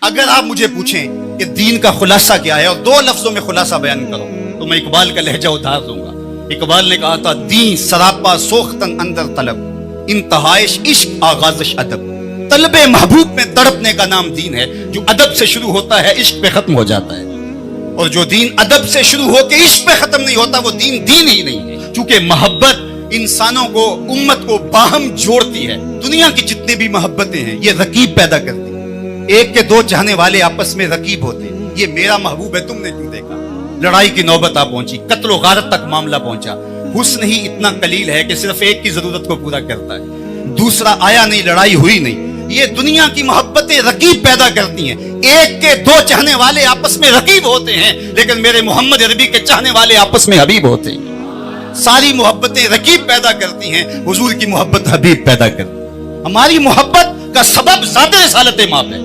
अगर आप मुझे पूछें कि दीन का खुलासा क्या है और दो लफ्जों में खुलासा बयान करो, तो मैं इकबाल का लहजा उतार दूंगा। इकबाल ने कहा था, दीन सरापा सोख्तन अंदर तलब, इंतहाइश इश्क आगाज़श अदब। तलबे महबूब में तड़पने का नाम दीन है। जो अदब से शुरू होता है इश्क पे खत्म हो जाता है, और जो दीन अदब से शुरू होकर इश्क पे खत्म नहीं होता वो दीन दीन ही नहीं है। क्योंकि मोहब्बत इंसानों को, उम्मत को बाहम जोड़ती है। दुनिया की जितनी भी मोहब्बतें हैं ये रकीब पैदा करती है। एक के दो चाहने वाले आपस में रकीब होते हैं। ये मेरा महबूब है, तुमने क्यों देखा? लड़ाई की नौबत आ पहुंची, कत्ल गारत तक मामला पहुंचा। हुस्न ही इतना कलील है कि सिर्फ एक की जरूरत को पूरा करता है, दूसरा आया नहीं, लड़ाई हुई नहीं। ये दुनिया की मोहब्बतें रकीब पैदा करती हैं। एक के दो चाहने वाले आपस में रकीब होते हैं, लेकिन मेरे मोहम्मद अरबी के चाहने वाले आपस में हबीब होते हैं। सारी मोहब्बतें रकीब पैदा करती हैं, हुजूर की मोहब्बत हबीब पैदा करती है। हमारी मोहब्बत का सबब ज़ात रिसालत माप है।